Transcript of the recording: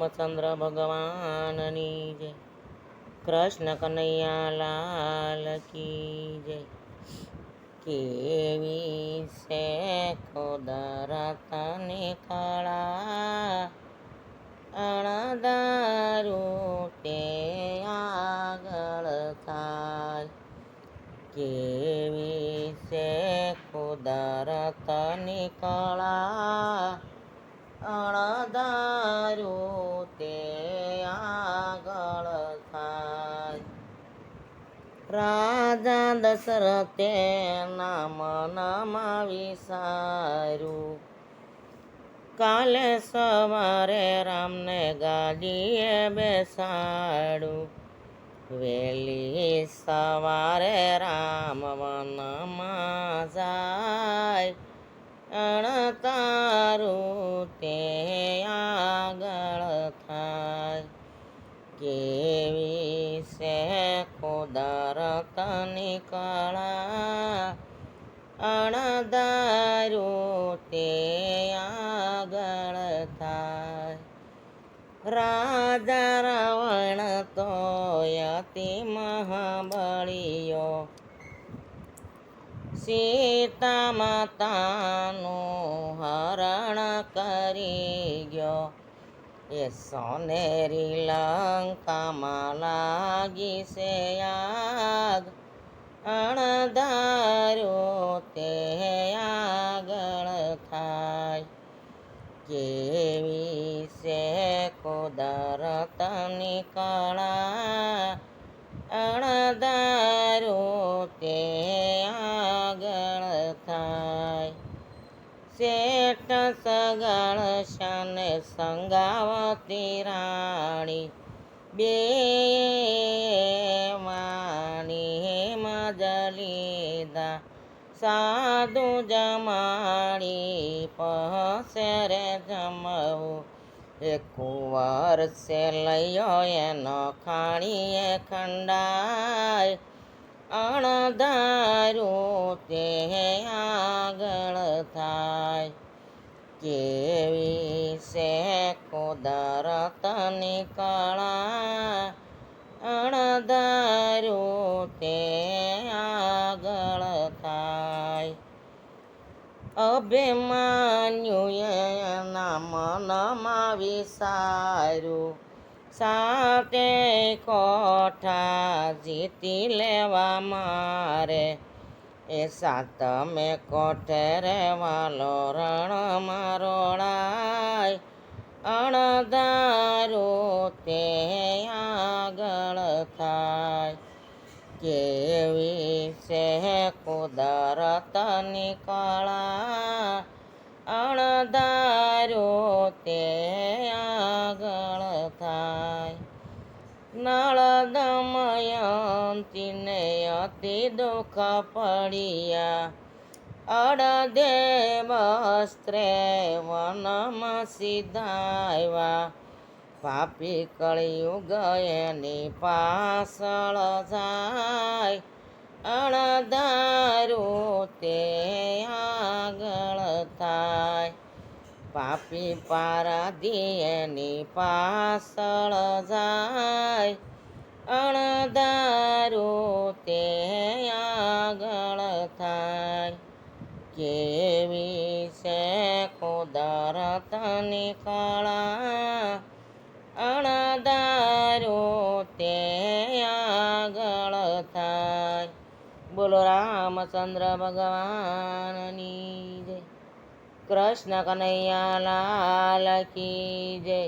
રામચંદ્ર ભગવાનની જય. કૃષ્ણ કનૈયા લાલ કી જય. કેવી છે કુદરતની કળા, અણધારું તે આગળ થાય. કેવી છે કુદરતની કળા, અણધારું તે આગળ થાય. રાજા દશરથે મનમાં વિચાર્યું, કાલે સવારે રામને ગાદીએ બેસાડું. વહેલી સવારે રામ વનમાં જાય, અણધારું તે આગળ થાય. કેવી છે કુદરતની કળા, અણધારું તે આગળ થાય. રાજા રાવણ તો અતિ મહાબળિયો, સીતા માતાનું હરણ કરી ગયો. એ સોનેરી લંકામાં લાગી છે આગ, અણધારું તે આગળ થાય. કેવી છે કુદરતની કળા, અણધારું તે આગળ થાય. શેઠ સગળ શાને સંગાવતી રાણી, બે વાણી મજ લીધા. સાધુ જમાડી પહોંચે રે જમવું, એક કુંવર છે લયો એનો ખાણીએ ખંડાય. અણધારું તે આગળ થાય. કેવી છે કુદરતની કળા, અણધારું તે આગળ થાય. અભિમન્યુએ એના મનમાં વિચાર્યું, સાતે કોઠા જીતી લેવા મારે. એ સાતમે કોઠે રેવાલો રણમાં રોળાય, અણધારું તે આગળ થાય. કેવી છે કુદરતની કળા, અણધારું તે આગળ થાય. નળ દમયંતીને અતિ દુઃખ પડ્યા, અડધે વસ્ત્રે વનમાં સીધાવ્યા. પાપી કળિયુગ એની પાછળ જાય, અણધારું તે આગળ થાય. પાપી પારાધી એની પાછળ જાય, અણધારું તે આગળ થાય. કેવી છે કુદરતની કળા, અણધારું તે આગળ થાય. બોલો રામચંદ્ર ભગવાનની જય. કૃષ્ણ કનૈયા લાલ કી જય.